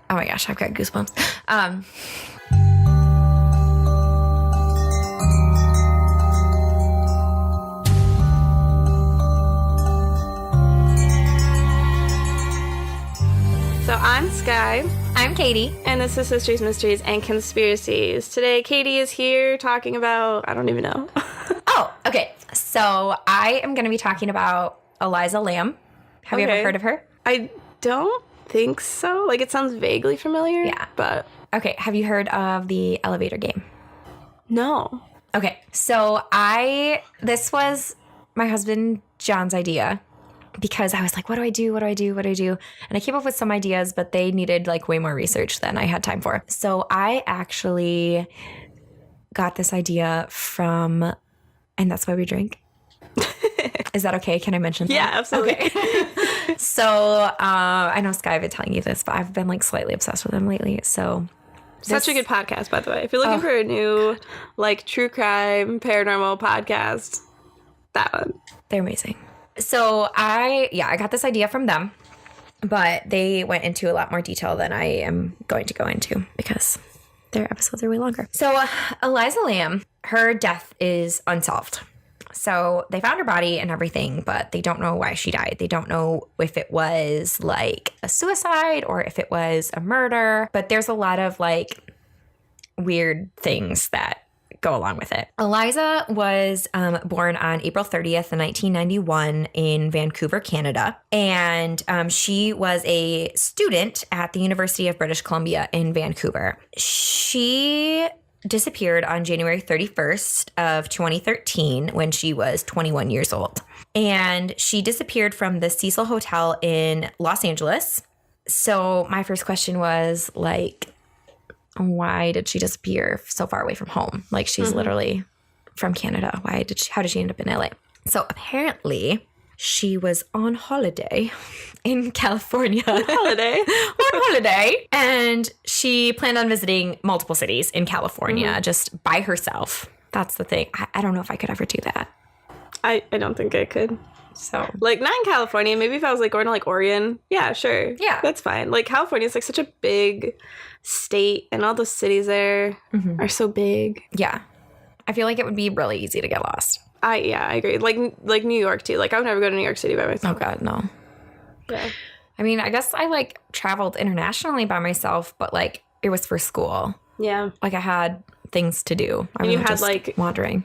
Oh my gosh, I've got goosebumps. So I'm Sky. I'm Caity. And this is Histories, Mysteries, and Conspiracies. Today, Caity is here talking about, I don't even know. Oh, okay. So I am going to be talking about Elisa Lam. Have you ever heard of her? I don't think so. Like, it sounds vaguely familiar. Yeah. But. Okay. Have you heard of the elevator game? No. Okay. So this was my husband John's idea. Because I was like, what do I do? And I came up with some ideas, but they needed like way more research than I had time for. So I actually got this idea from, and that's why we drink. Is that okay? Can I mention that? Yeah, absolutely. Okay. So I know Sky, I've been telling you this, but I've been like slightly obsessed with them lately. So such a good podcast, by the way. If you're looking for a new like true crime, paranormal podcast, that one. They're amazing. So I got this idea from them, but they went into a lot more detail than I am going to go into because their episodes are way longer. So Elisa Lam, her death is unsolved. So they found her body and everything, but they don't know why she died. They don't know if it was like a suicide or if it was a murder, but there's a lot of like weird things that go along with it. Elisa was born on April 30th, 1991 in Vancouver, Canada. And she was a student at the University of British Columbia in Vancouver. She disappeared on January 31st of 2013 when she was 21 years old. And she disappeared from the Cecil Hotel in Los Angeles. So my first question was like, why did she disappear so far away from home? Like she's literally from Canada. How did she end up in LA? So apparently she was on holiday in California. On holiday. And she planned on visiting multiple cities in California just by herself. That's the thing. I don't know if I could ever do that. I don't think I could. So like not in California. Maybe if I was like going to like Oregon. Yeah, sure. Yeah. That's fine. Like California is like such a big state and all the cities there are so big. Yeah. I feel like it would be really easy to get lost. I agree. Like New York too. Like I would never go to New York City by myself. Oh God, no. Yeah. I mean, I guess I like traveled internationally by myself, but like it was for school. Yeah. Like I had things to do. And you had just like wandering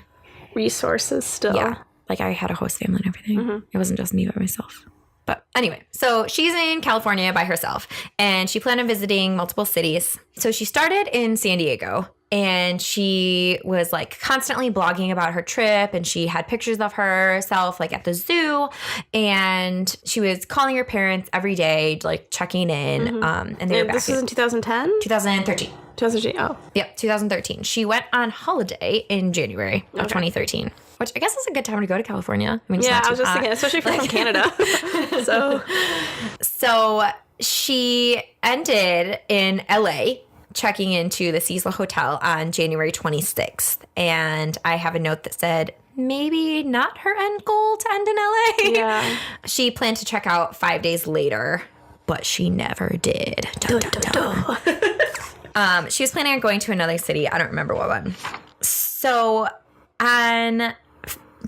resources still. Yeah. Like I had a host family and everything. It wasn't just me by myself. But anyway, so she's in California by herself and she planned on visiting multiple cities. So she started in San Diego and she was like constantly blogging about her trip and she had pictures of herself like at the zoo and she was calling her parents every day, like checking in. And they were back. This was in 2010? 2013. 2013. Oh. Yep, 2013. She went on holiday in January of 2013, which I guess is a good time to go to California. I mean, it's not I was just thinking, especially if you're from Canada. So she ended in LA checking into the Cecil Hotel on January 26th. And I have a note that said, maybe not her end goal to end in LA. Yeah. She planned to check out 5 days later, but she never did. Dun, dun, dun. She was planning on going to another city. I don't remember what one. So on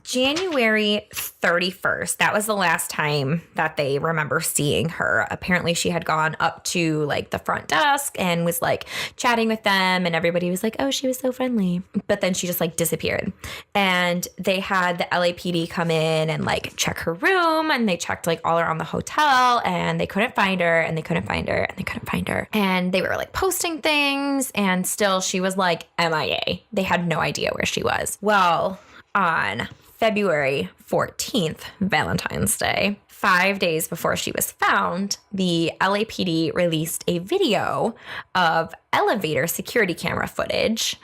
January 31st, that was the last time that they remember seeing her. Apparently she had gone up to like the front desk and was like chatting with them and everybody was like, oh, she was so friendly. But then she just like disappeared. And they had the LAPD come in and like check her room and they checked like all around the hotel and they couldn't find her and they couldn't find her and they couldn't find her. And they were like posting things and still she was like MIA. They had no idea where she was. Well, on February 14th, Valentine's Day, 5 days before she was found, the LAPD released a video of elevator security camera footage.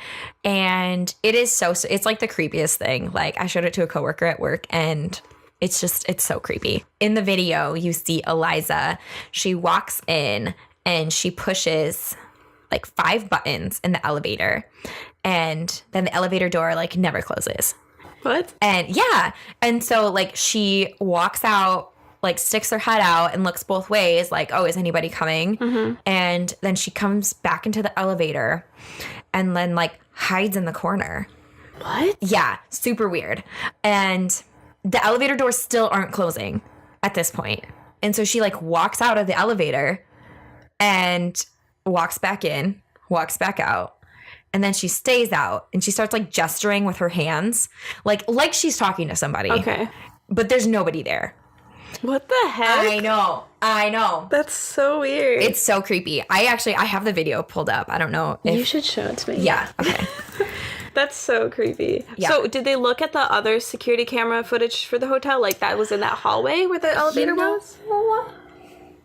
And it is it's like the creepiest thing. Like I showed it to a coworker at work and it's so creepy. In the video, you see Elisa. She walks in and she pushes like 5 buttons in the elevator. And then the elevator door like never closes. What? And yeah. And so like she walks out like sticks her head out and looks both ways like, oh, is anybody coming? Mm-hmm. And then she comes back into the elevator and then like hides in the corner. What? Yeah, super weird. And the elevator doors still aren't closing at this point. And so she like walks out of the elevator and walks back in, walks back out. And then she stays out and she starts like gesturing with her hands, like she's talking to somebody. Okay. But there's nobody there. What the heck? I know. That's so weird. It's so creepy. I have the video pulled up. I don't know if... You should show it to me. Yeah. Okay. That's so creepy. Yeah. So did they look at the other security camera footage for the hotel? Like that was in that hallway where the elevator was?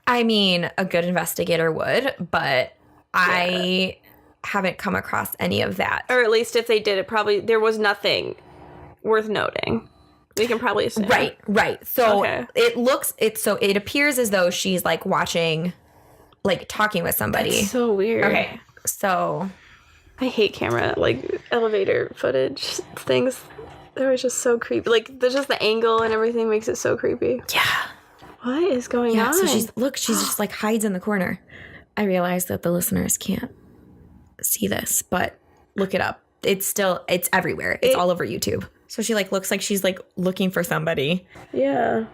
I mean, a good investigator would, but I haven't come across any of that. Or at least if they did, it probably there was nothing worth noting. We can probably assume. Right. So it appears as though she's like watching, like talking with somebody. That's so weird. Okay. So I hate camera, like elevator footage things. They're just so creepy. Like there's just the angle and everything makes it so creepy. Yeah. What is going on? So she's just like hides in the corner. I realize that the listeners can't see this, but look it up. It's everywhere. It's all over YouTube. So she like looks like she's like looking for somebody. Yeah.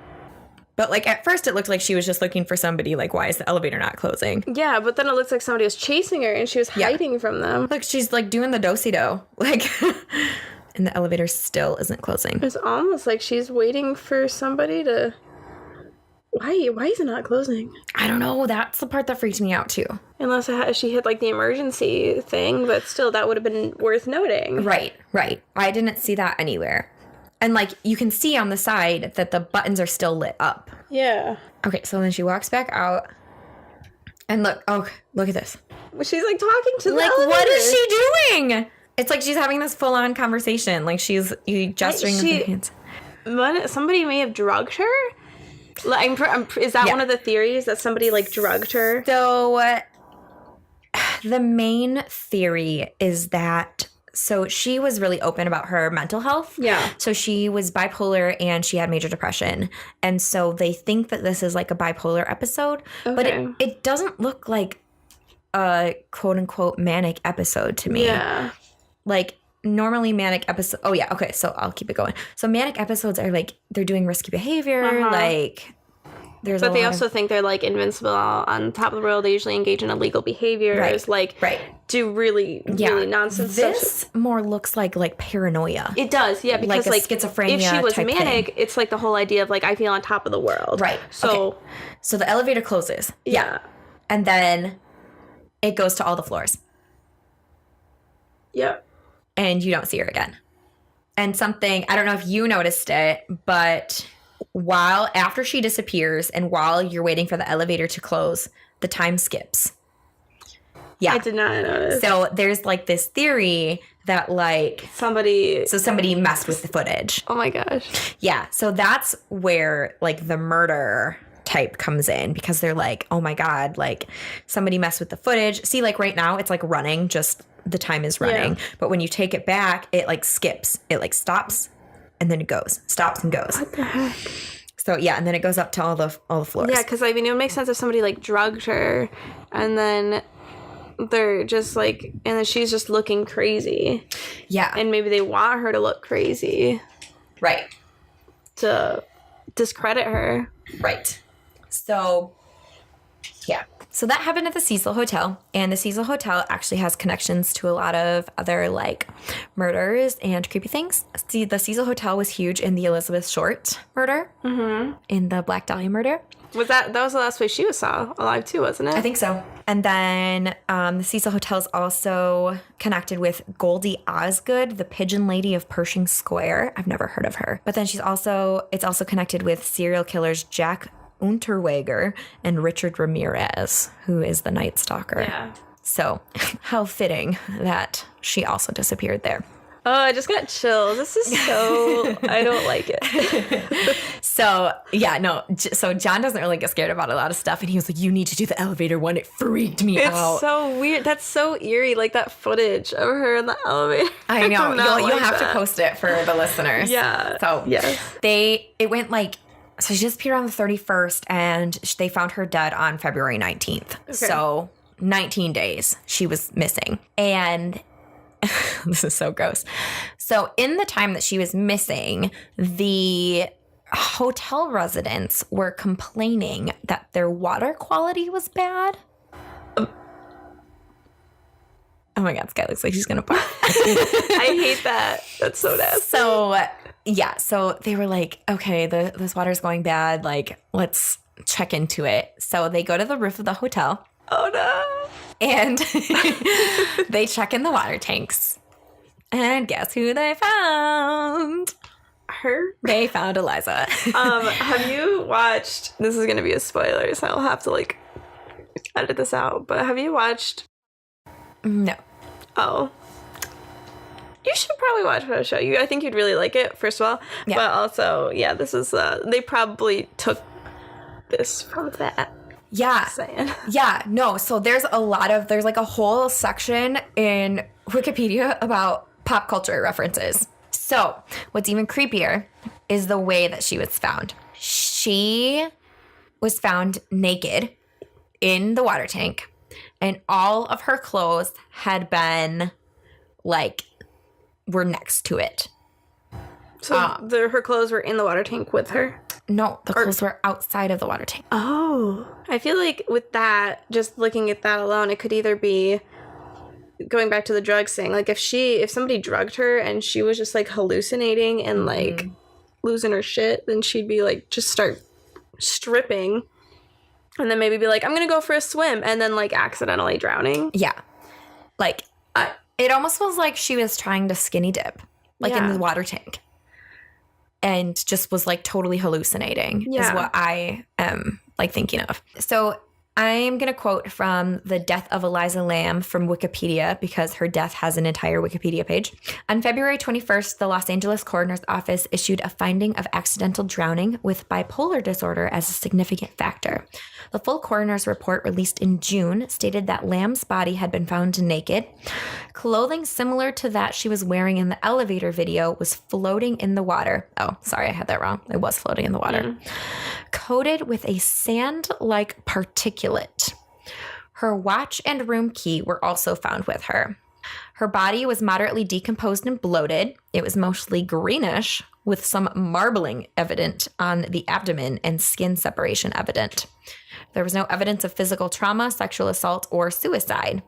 But like at first it looked like she was just looking for somebody. Like, why is the elevator not closing? Yeah, but then it looks like somebody was chasing her and she was hiding from them. Look, she's like doing the do-si-do. Like, and the elevator still isn't closing. It's almost like she's waiting for somebody to... Why is it not closing? I don't know. That's the part that freaked me out too. Unless she hit like the emergency thing, but still that would have been worth noting. Right. I didn't see that anywhere. And like you can see on the side that the buttons are still lit up. Yeah. Okay, so then she walks back out. And look at this. She's like talking to the elevator. What is she doing? It's like she's having this full-on conversation. Like she's gesturing with her hands. Somebody may have drugged her? Is that one of the theories that somebody like drugged her? So the main theory is that she was really open about her mental health. Yeah. So she was bipolar and she had major depression. And so they think that this is like a bipolar episode. Okay. But it doesn't look like a quote unquote manic episode to me. Yeah. Like normally manic episodes. Oh, yeah. Okay. So I'll keep it going. So manic episodes are like they're doing risky behavior. Like there's but they also think they're like invincible on top of the world. They usually engage in illegal behaviors. Do really nonsense stuff. This more looks like paranoia. It does. Yeah. Because like schizophrenia. If she was manic, thing. It's like the whole idea of like I feel on top of the world. Right. So the elevator closes. Yeah. And then it goes to all the floors. Yep. And you don't see her again. And something, I don't know if you noticed it, but after she disappears and while you're waiting for the elevator to close, the time skips. Yeah. I did not notice. So there's like this theory that like somebody messed with the footage. Oh my gosh. Yeah. So that's where like the murder type comes in because they're like, oh my God, like somebody messed with the footage. See, like right now it's like running, just the time is running. Yeah. But when you take it back, it like skips. It like stops and then it goes. Stops and goes. What the heck? So yeah, and then it goes up to all the floors. Yeah, because I mean it would make sense if somebody like drugged her and then they're just like and then she's just looking crazy. Yeah. And maybe they want her to look crazy. Right. To discredit her. Right. So yeah. So that happened at the Cecil Hotel, and the Cecil Hotel actually has connections to a lot of other like murders and creepy things. See, the Cecil Hotel was huge in the Elizabeth Short murder, in the Black Dahlia murder. That was the last place she was saw alive too, wasn't it? I think so. And then the Cecil Hotel is also connected with Goldie Osgood, the Pigeon Lady of Pershing Square. I've never heard of her, but then it's also connected with serial killers Jack Unterweger and Richard Ramirez, who is the Night Stalker. Yeah. So how fitting that she also disappeared there. Oh, I just got chills. This is so... I don't like it. So, yeah, no. So John doesn't really get scared about a lot of stuff. And he was like, you need to do the elevator one. It freaked me out. It's so weird. That's so eerie. Like that footage of her in the elevator. I know. You'll have to post it for the listeners. Yeah. So yes. It went like So she disappeared on the 31st, and they found her dead on February 19th. Okay. So 19 days she was missing. And this is so gross. So in the time that she was missing, the hotel residents were complaining that their water quality was bad. Oh my God, this guy looks like he's going to barf. I hate that. That's so nasty. So, yeah. So they were like, okay, this water's going bad. Like, let's check into it. So they go to the roof of the hotel. Oh, no. And they check in the water tanks. And guess who they found? Her? They found Eliza. Have you watched... This is going to be a spoiler, so I'll have to, like, edit this out. But have you watched... No. Oh. You should probably watch her show. I think you'd really like it, first of all. Yeah. But also, yeah, this is... they probably took this from that. Yeah. Just saying. Yeah. No. So there's like a whole section in Wikipedia about pop culture references. So what's even creepier is the way that she was found. She was found naked in the water tank. And all of her clothes had been, like, were next to it. So her clothes were in the water tank with her? No, the clothes were outside of the water tank. Oh. I feel like with that, just looking at that alone, it could either be going back to the drugs thing. Like, if somebody drugged her and she was just, like, hallucinating and, like, losing her shit, then she'd be, like, just start stripping. And then maybe be like, I'm going to go for a swim. And then, like, accidentally drowning. Yeah. Like, it almost was like she was trying to skinny dip. Like, in the water tank. And just was, like, totally hallucinating. Is what I am, like, thinking of. So I'm going to quote from The Death of Elisa Lam from Wikipedia, because her death has an entire Wikipedia page. On February 21st, the Los Angeles Coroner's Office issued a finding of accidental drowning with bipolar disorder as a significant factor. The full coroner's report, released in June, stated that Lam's body had been found naked. Clothing similar to that she was wearing in the elevator video was floating in the water. Oh, sorry, I had that wrong. It was floating in the water. Coated with a sand-like particulate. Her watch and room key were also found with her. Her body was moderately decomposed and bloated. It was mostly greenish, with some marbling evident on the abdomen and skin separation evident. There was no evidence of physical trauma, sexual assault, or suicide.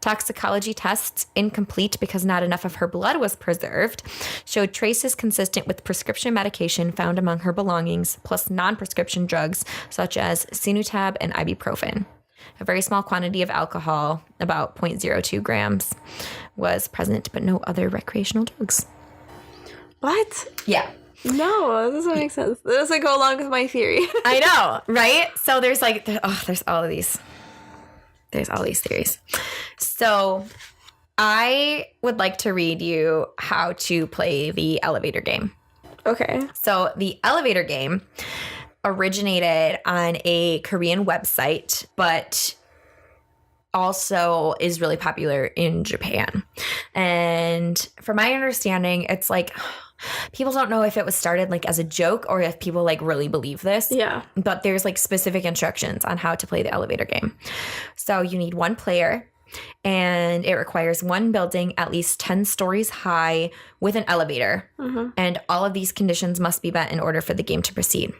Toxicology tests, incomplete because not enough of her blood was preserved, showed traces consistent with prescription medication found among her belongings, plus non-prescription drugs such as Sinutab and ibuprofen. A very small quantity of alcohol, about 0.02 grams, was present, but no other recreational drugs. What? Yeah. No, this doesn't make sense. This doesn't go along with my theory. I know, right? So there's like, there's all of these. There's all these theories. So I would like to read you how to play the elevator game. Okay. So the elevator game originated on a Korean website, but also is really popular in Japan. And from my understanding, it's like people don't know if it was started like as a joke or if people like really believe this. Yeah. But there's like specific instructions on how to play the elevator game. So you need one player, and it requires one building at least 10 stories high with an elevator. Mm-hmm. And all of these conditions must be met in order for the game to proceed.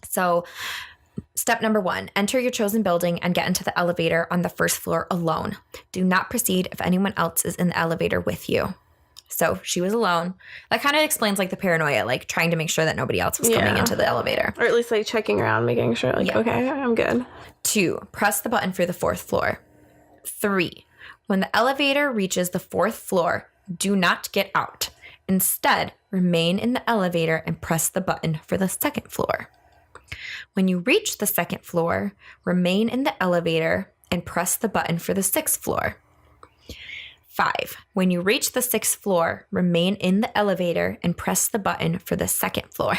So step number 1, enter your chosen building and get into the elevator on the first floor alone. Do not proceed if anyone else is in the elevator with you. So she was alone. That kind of explains like the paranoia, like trying to make sure that nobody else was coming into the elevator. Or at least like checking around, making sure like, okay, I'm good. 2, press the button for the 4th floor. 3, when the elevator reaches the 4th floor, do not get out. Instead, remain in the elevator and press the button for the 2nd floor. When you reach the 2nd floor, remain in the elevator and press the button for the 6th floor. 5, when you reach the 6th floor, remain in the elevator and press the button for the 2nd floor.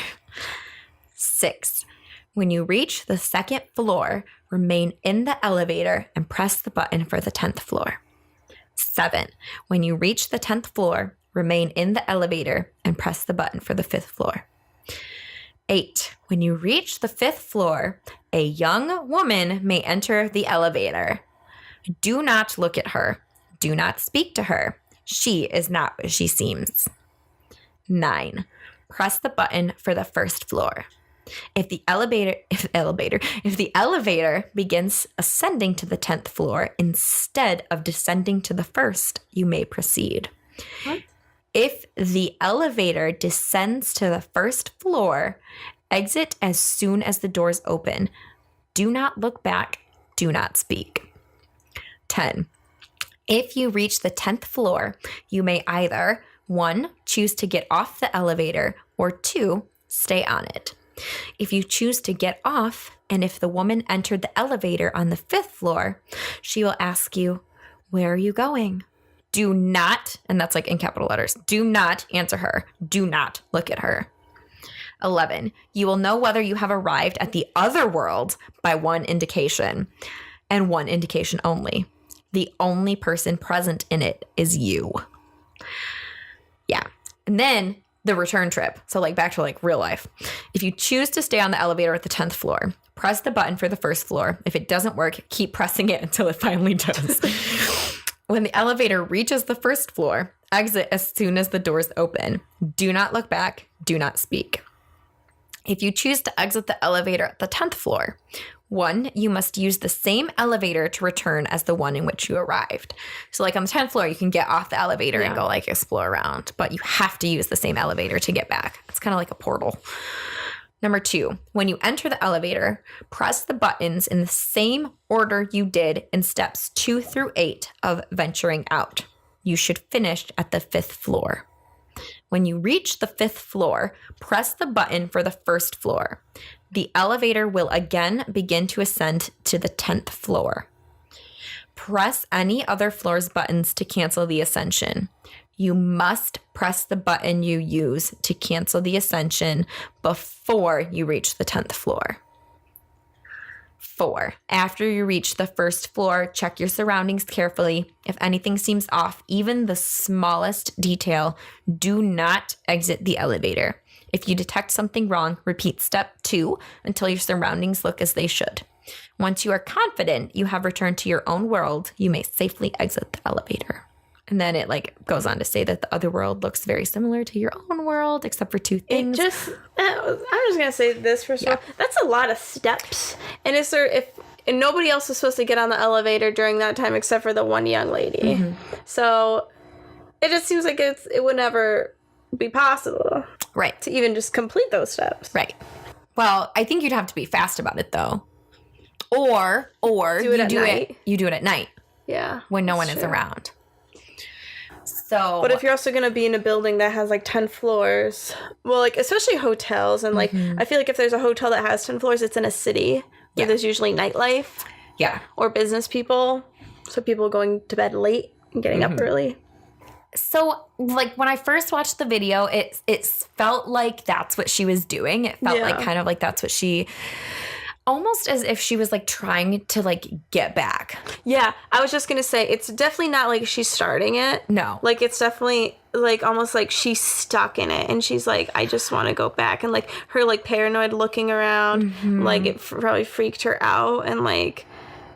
6, when you reach the 2nd floor, remain in the elevator and press the button for the 10th floor. 7, when you reach the 10th floor, remain in the elevator and press the button for the 5th floor. 8. When you reach the 5th floor, a young woman may enter the elevator. Do not look at her. Do not speak to her. She is not what she seems. 9. Press the button for the 1st floor. If the elevator begins ascending to the 10th floor instead of descending to the 1st, you may proceed. What? If the elevator descends to the 1st floor, exit as soon as the doors open. Do not look back. Do not speak. 10. If you reach the 10th floor, you may either 1. Choose to get off the elevator, or 2. Stay on it. If you choose to get off, and if the woman entered the elevator on the 5th floor, she will ask you, where are you going? Do not, and that's like in capital letters, do not answer her. Do not look at her. 11. You will know whether you have arrived at the other world by one indication, and one indication only. The only person present in it is you. Yeah. And then the return trip. So like back to like real life. If you choose to stay on the elevator at the 10th floor, press the button for the 1st floor. If it doesn't work, keep pressing it until it finally does. When the elevator reaches the 1st floor, exit as soon as the doors open. Do not look back. Do not speak. If you choose to exit the elevator at the 10th floor, 1, you must use the same elevator to return as the one in which you arrived. So like on the 10th floor, you can get off the elevator and go like explore around, but you have to use the same elevator to get back. It's kind of like a portal. Number 2, when you enter the elevator, press the buttons in the same order you did in steps 2 through 8 of venturing out. You should finish at the 5th floor. When you reach the 5th floor, press the button for the 1st floor. The elevator will again begin to ascend to the 10th floor. Press any other floor's buttons to cancel the ascension. You must press the button you use to cancel the ascension before you reach the 10th floor. 4. After you reach the 1st floor, check your surroundings carefully. If anything seems off, even the smallest detail, do not exit the elevator. If you detect something wrong, repeat step 2 until your surroundings look as they should. Once you are confident you have returned to your own world, you may safely exit the elevator. And then it like goes on to say that the other world looks very similar to your own world, except for 2 things. I'm just gonna say this first of all. That's a lot of steps. And and nobody else is supposed to get on the elevator during that time except for the one young lady. Mm-hmm. So it just seems like it would never be possible, right, to even just complete those steps. Right. Well, I think you'd have to be fast about it though, or you do it at night. Yeah, when no one is around. So, but if you're also going to be in a building that has like 10 floors, well, like especially hotels, and like I feel like if there's a hotel that has 10 floors, it's in a city where there's usually nightlife, or business people, so people going to bed late and getting up early. So, like, when I first watched the video, it felt like that's what she was doing. It felt like kind of like that's what she... Almost as if she was, like, trying to, like, get back. Yeah, I was just going to say, it's definitely not like she's starting it. No. Like, it's definitely, like, almost like she's stuck in it. And she's like, I just want to go back. And, like, her, like, paranoid looking around, like, it probably freaked her out. And, like...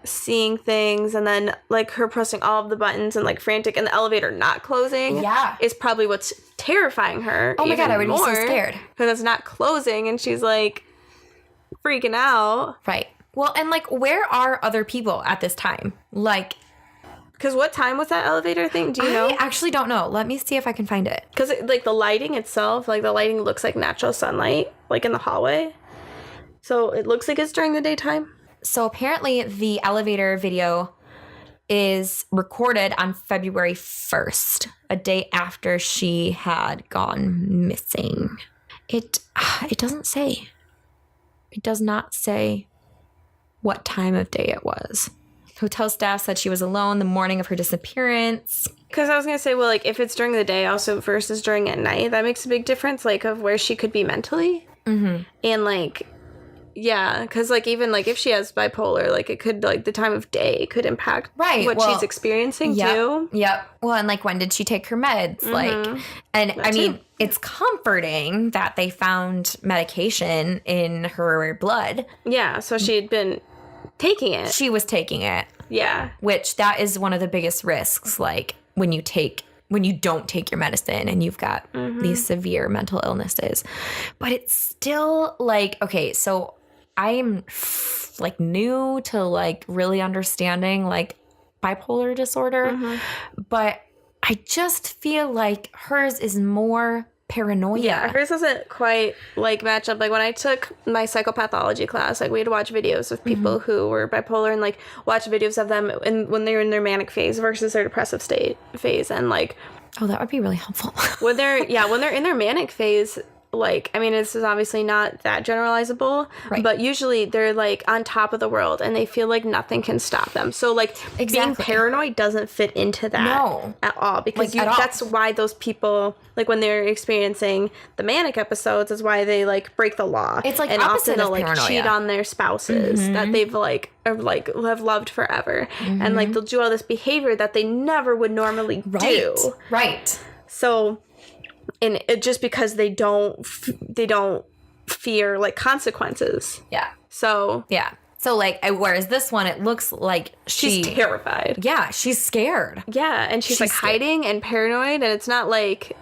seeing things, and then like her pressing all of the buttons and like frantic, and the elevator not closing is probably what's terrifying her. Oh my god, I would be so scared because it's not closing and she's like freaking out. Right. Well, and like where are other people at this time? Like, because what time was that elevator thing? Do you know? I actually don't know. Let me see if I can find it. Because like the lighting itself, like the lighting looks like natural sunlight, like in the hallway, so it looks like it's during the daytime. So apparently the elevator video is recorded on February 1st, a day after she had gone missing. It doesn't say. It does not say what time of day it was. Hotel staff said she was alone the morning of her disappearance. Because I was going to say, well, like, if it's during the day also versus during at night, that makes a big difference, like, of where she could be mentally. Mm-hmm. And, like... yeah, because, like, even, like, if she has bipolar, like, it could, like, the time of day could impact what she's experiencing, too. Yep. Well, and, like, when did she take her meds? Like, and, I mean, it's comforting that they found medication in her blood. Yeah, so she had been taking it. She was taking it. Yeah. Which that is one of the biggest risks, like when you don't take your medicine and you've got these severe mental illnesses. But it's still like, okay, so I'm like new to like really understanding like bipolar disorder, but I just feel like hers is more paranoia. Yeah, hers doesn't quite like match up. Like when I took my psychopathology class, like we had to watch videos of people who were bipolar and like watch videos of them when they're in their manic phase versus their depressive phase, and like that would be really helpful. when they're in their manic phase, like, I mean, this is obviously not that generalizable, right. but usually they're like on top of the world and they feel like nothing can stop them. So like being paranoid doesn't fit into that at all, because that's why those people, like when they're experiencing the manic episodes, is why they like break the law. It's like and opposite often they'll of like paranoia. cheat on their spouses that they've like have loved forever, and like they'll do all this behavior that they never would normally do. Right. So. And it, just because they don't fear like consequences. Yeah. So like, whereas this one, it looks like she's terrified. Yeah, she's scared. Yeah, and she's like hiding and paranoid, and it's not like,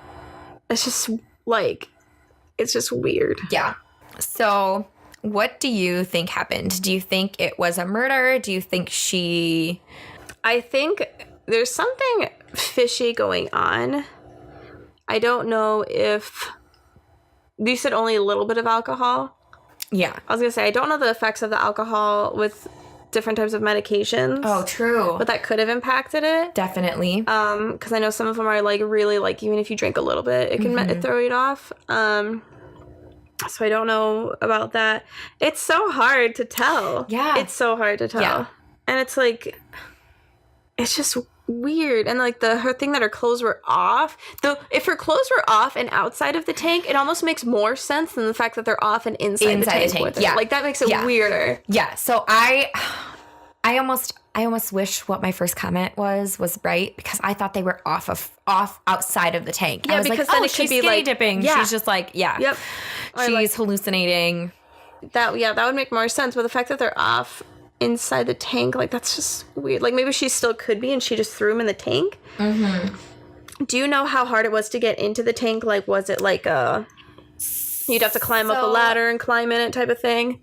it's just weird. Yeah. So what do you think happened? Do you think it was a murder? Do you think I think there's something fishy going on. I don't know if... You said only a little bit of alcohol? Yeah. I was going to say, I don't know the effects of the alcohol with different types of medications. Oh, true. But that could have impacted it. Definitely. Because I know some of them are, like, really, like, even if you drink a little bit, it can throw it off. So I don't know about that. It's so hard to tell. Yeah. It's so hard to tell. Yeah. And it's, like... It's just... weird. And like her thing that her clothes were off, though, if her clothes were off and outside of the tank, it almost makes more sense than the fact that they're off and inside the tank with it. Yeah, like that makes it weirder. Yeah. So I almost wish what my first comment was right, because I thought they were off outside of the tank. Yeah, I was because like, then it could be skinny like dipping. Yeah. She's just like, Yep. She's hallucinating. That would make more sense. But the fact that they're off inside the tank, like that's just weird. Like maybe she still could be and she just threw him in the tank. Do you know how hard it was to get into the tank? Like was it like you'd have to climb up a ladder and climb in it type of thing?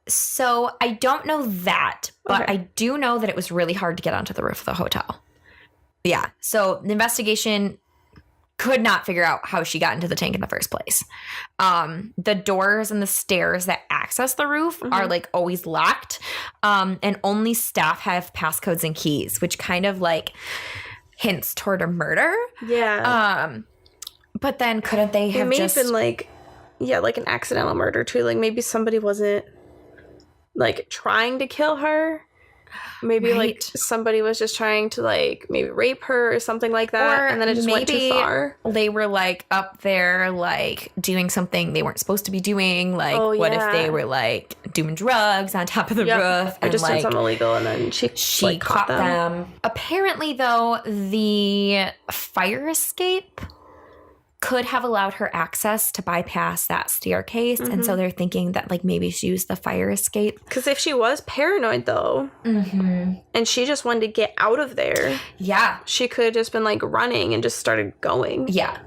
So I don't know that, but I do know that it was really hard to get onto the roof of the hotel. Yeah. So the investigation could not figure out how she got into the tank in the first place. The doors and the stairs that access the roof are like always locked. And only staff have passcodes and keys, which kind of like hints toward a murder. Yeah. But then couldn't they have just been like, like an accidental murder too. Like maybe somebody wasn't like trying to kill her. Maybe like somebody was just trying to like maybe rape her or something like that, and then it just went too far. They were like up there like doing something they weren't supposed to be doing. Like what if they were like doing drugs on top of the roof and just like, did something illegal, and then she like, caught them. Apparently, though, the fire escape could have allowed her access to bypass that staircase. And so they're thinking that like maybe she used the fire escape. Because if she was paranoid though, and she just wanted to get out of there, she could have just been like running and just started going. Yeah.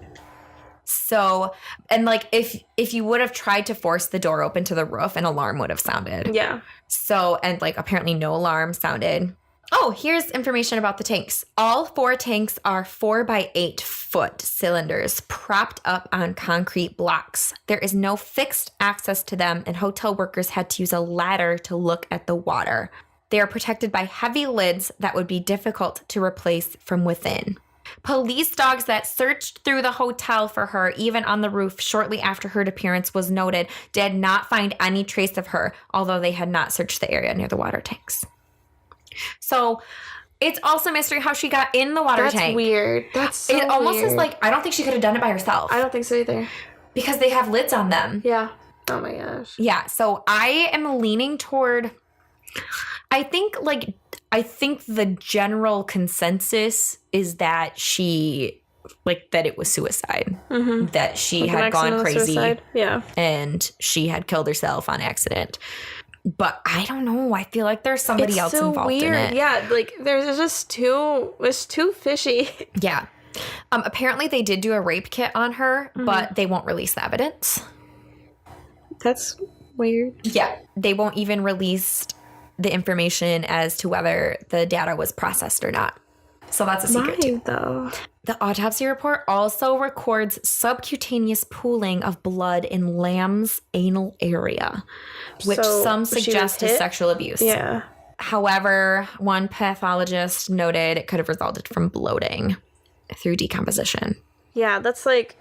So, and like if you would have tried to force the door open to the roof, an alarm would have sounded. Yeah. So, and like apparently no alarm sounded. Oh, here's information about the tanks. All 4 tanks are 4x8 foot cylinders propped up on concrete blocks. There is no fixed access to them, and hotel workers had to use a ladder to look at the water. They are protected by heavy lids that would be difficult to replace from within. Police dogs that searched through the hotel for her, even on the roof shortly after her appearance was noted, did not find any trace of her, although they had not searched the area near the water tanks. So it's also a mystery how she got in the water tank. That's weird. That's so It almost weird. is like, I don't think she could have done it by herself. I don't think so either. Because they have lids on them. Yeah. Oh my gosh. Yeah. So I am leaning toward, I think the general consensus is that she like that it was suicide, that she Like an had gone accidental crazy suicide. Yeah. and she had killed herself on accident. But I don't know. I feel like there's somebody else involved in it. Yeah, like there's just it's too fishy. Yeah. Apparently they did do a rape kit on her, but they won't release the evidence. That's weird. Yeah. They won't even release the information as to whether the data was processed or not. So that's a secret too. Why though? The autopsy report also records subcutaneous pooling of blood in Lam's anal area, which So some she was suggest is hit? sexual abuse. Yeah. However, one pathologist noted it could have resulted from bloating through decomposition. Yeah, that's like,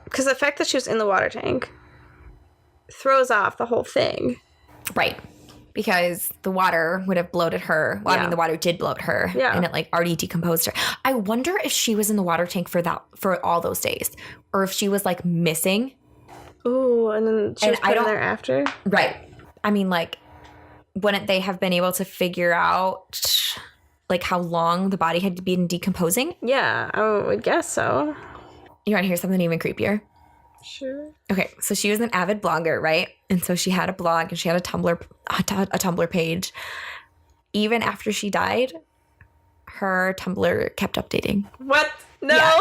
because the fact that she was in the water tank throws off the whole thing. Right. Because the water would have bloated her. Well, I Yeah. mean, the water did bloat her. Yeah. And it like already decomposed her. I wonder if she was in the water tank for all those days. Or if she was like missing. Ooh, and then she And was put in there after? Right. I mean, like, wouldn't they have been able to figure out like how long the body had been decomposing? Yeah, I would guess so. You want to hear something even creepier? Sure. Okay, so she was an avid blogger, right? And so she had a blog and she had a Tumblr page. Even after she died, her Tumblr kept updating. What? No. Yeah.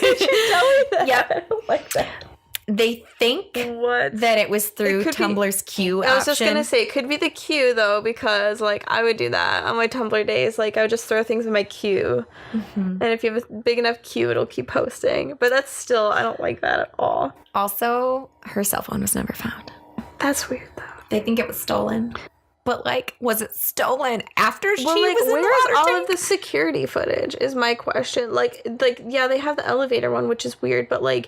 You should tell me that. Yep. I don't like that. They think What? that it was through It could be- Tumblr's Q I was just option. gonna say, it could be the queue though, because like I would do that on my Tumblr days. Like I would just throw things in my queue, and if you have a big enough queue, it'll keep posting. But that's still, I don't like that at all. Also, her cell phone was never found. That's weird though. They think it was stolen. But like, was it stolen after she Well, like, was in the where's water all tank? of the security footage? Is my question. Like, yeah, they have the elevator one, which is weird, but like,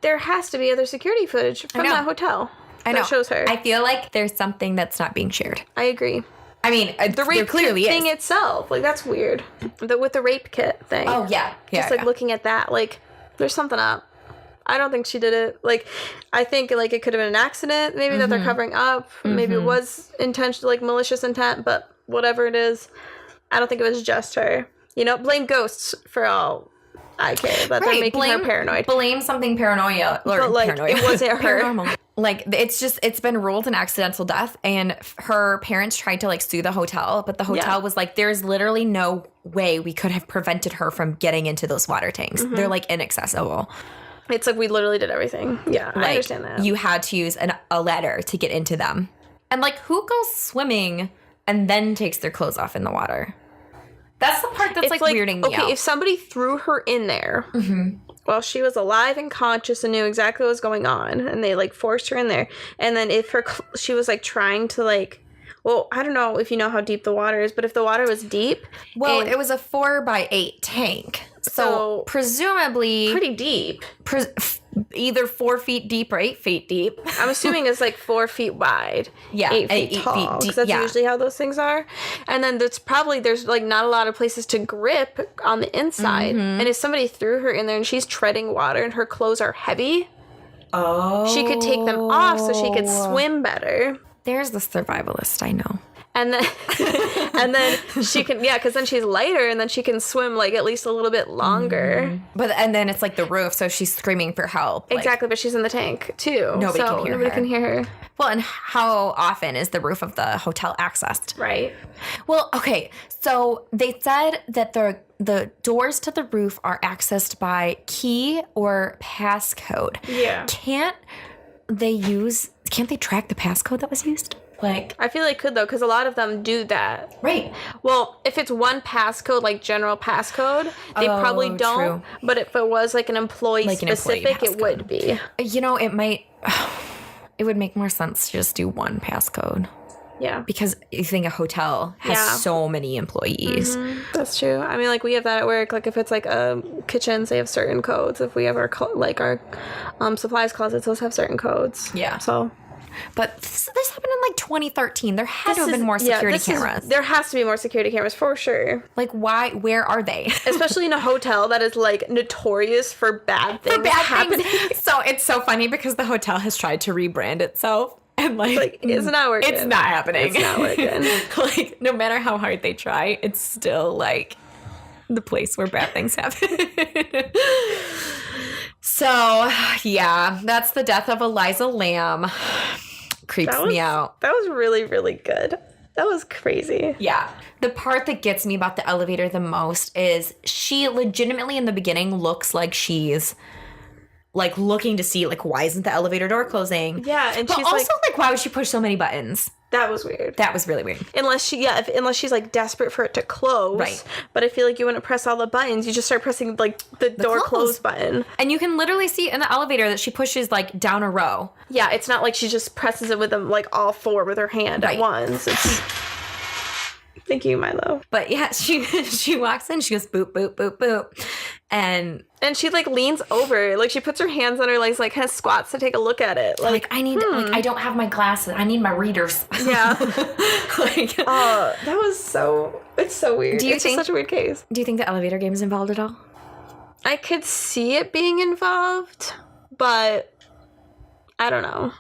there has to be other security footage from know. that hotel. I know. That shows her. I feel like there's something that's not being shared. I agree. I mean, The there rape clearly kit is. thing itself, like that's weird. With the rape kit thing. Oh yeah, yeah. Just like yeah. looking at that, like there's something up. I don't think she did it. Like, I think like it could have been an accident, maybe that they're covering up. Maybe it was intentional, like malicious intent. But whatever it is, I don't think it was just her. You know, blame ghosts for all I care. That they're making her paranoid. Blame something paranoia. Or But like, paranoia. it wasn't her. Paranormal. Like, it's been ruled an accidental death, and her parents tried to like sue the hotel, but the hotel was like, there's literally no way we could have prevented her from getting into those water tanks. They're like inaccessible. It's like we literally did everything. Yeah, I Like, understand that. you had to use a ladder to get into them. And like, who goes swimming and then takes their clothes off in the water? That's the part that's It's like weirding me okay, out. if somebody threw her in there while she was alive and conscious and knew exactly what was going on, and they like forced her in there, and then if she was like trying to like, well, I don't know if you know how deep the water is, but if the water was deep, Well, and it was a 4x8 tank. So presumably pretty deep. Either 4 feet deep or 8 feet deep. I'm assuming it's like 4 feet wide, Yeah, 8 feet 8 feet tall, deep, because that's yeah. usually how those things are. And then there's like not a lot of places to grip on the inside. Mm-hmm. And if somebody threw her in there and she's treading water and her clothes are heavy, Oh. she could take them off so she could swim better. There's the survivalist, I know. And then, and then she can, because then she's lighter and then she can swim like at least a little bit longer. And then it's like the roof, so she's screaming for help. like- Exactly, but she's in the tank too. Nobody so can hear nobody her. can hear her. Well, and how often is the roof of the hotel accessed? Right. Well, okay. So they said that the doors to the roof are accessed by key or passcode. Yeah. Can't they track the passcode that was used? Like, I feel like could though, because a lot of them do that. right. Well, if it's one passcode, like general passcode, they probably Oh, don't. true. But if it was like an employee Like an employee specific, it passcode. would be. You know, it would make more sense to just do one passcode. Yeah. Because you think a hotel has Yeah. so many employees. That's true. I mean, like we have that at work. Like if it's like kitchens, they have certain codes. If we have our supplies closets, those have certain codes. Yeah. So But this happened in like 2013. There had to have been more security cameras. There has to be more security cameras for sure. Like, why? Where are they? Especially in a hotel that is like notorious for bad things For bad happening. things. So it's so funny because the hotel has tried to rebrand itself. And like It's not working. It's not happening. It's not working. Like, no matter how hard they try, it's still like the place where bad things happen. So, yeah, that's the death of Elisa Lam. Creeps me out. That was really, really good. That was crazy. Yeah. The part that gets me about the elevator the most is she legitimately in the beginning looks like she's like looking to see like why isn't the elevator door closing? Yeah, and but she's also like why would she push so many buttons? That was weird. That was really weird. Unless she's like desperate for it to close. Right. But I feel like you wouldn't press all the buttons. You just start pressing like the door close button. And you can literally see in the elevator that she pushes like down a row. Yeah, it's not like she just presses it with them like all four with her hand at once. It's thank you, Milo. But yeah, she walks in, she goes boop, boop, boop, boop. And she like leans over, like she puts her hands on her legs, like kind of squats to take a look at it. Like I need, like I don't have my glasses. I need my readers. Yeah. Like, that was so. It's so weird. It's just such a weird case. Do you think the elevator game is involved at all? I could see it being involved, but I don't know.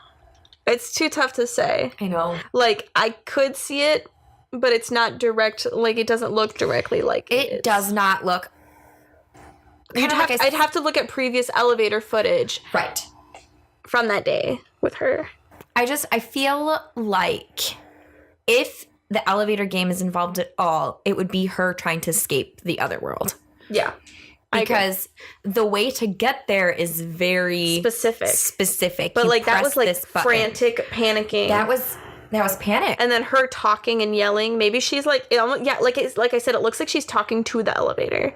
It's too tough to say. I know. Like I could see it, but it's not direct. Like it doesn't look directly like it does not look. I'd have to look at previous elevator footage. Right. From that day with her. I feel like if the elevator game is involved at all, it would be her trying to escape the other world. Yeah. Because the way to get there is very specific. But you like that was like frantic panicking. That was panic. And then her talking and yelling. Maybe she's like, like I said, it looks like she's talking to the elevator.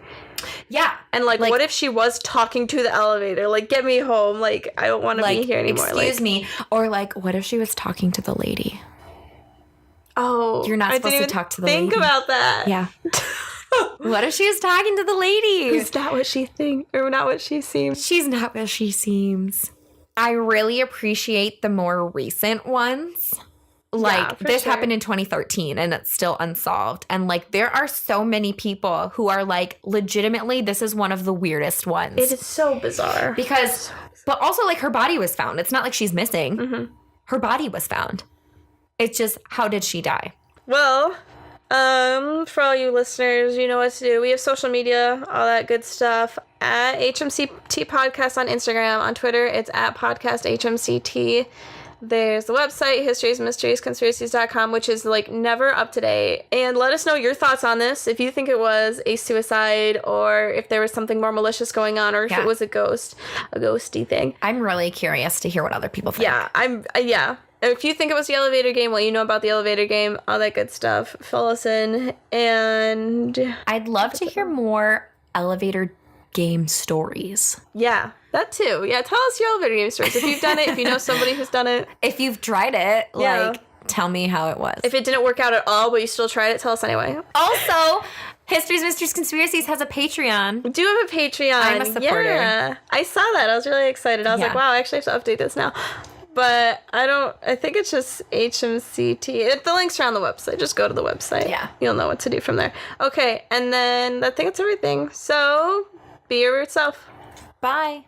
Yeah. And like what if she was talking to the elevator? Like, get me home. Like, I don't want to be here anymore. Excuse me. Or like, what if she was talking to the lady? Oh. You're not supposed to talk to the lady. Think about that. Yeah. What if she was talking to the lady? Who's not what she thinks, or not what she seems. She's not what she seems. I really appreciate the more recent ones. Like, this happened in 2013 and it's still unsolved. And like, there are so many people who are like, legitimately, this is one of the weirdest ones. It is so bizarre. Because, but also like her body was found. It's not like she's missing. Mm-hmm. Her body was found. It's just, how did she die? Well, for all you listeners, you know what to do. We have social media, all that good stuff. At HMCT Podcast on Instagram. On Twitter, it's at podcast HMCT. There's the website, historiesmysteriesconspiracies.com, which is like never up to date. And let us know your thoughts on this. If you think it was a suicide, or if there was something more malicious going on, or if it was a ghosty thing. I'm really curious to hear what other people think. Yeah. If you think it was the elevator game, what you know about the elevator game, all that good stuff, fill us in. And I'd love to hear more elevator game stories. Yeah, that too. Yeah, tell us your elevator game stories. If you've done it, if you know somebody who's done it. If you've tried it, like, tell me how it was. If it didn't work out at all, but you still tried it, tell us anyway. Also, Histories, Mysteries, Conspiracies has a Patreon. We do have a Patreon. I'm a supporter. Yeah, I saw that. I was really excited. I was like, wow, I actually have to update this now. But I think it's just HMCT. The links are on the website. Just go to the website. Yeah. You'll know what to do from there. Okay, and then I think that's everything. So, be your weird self. Bye.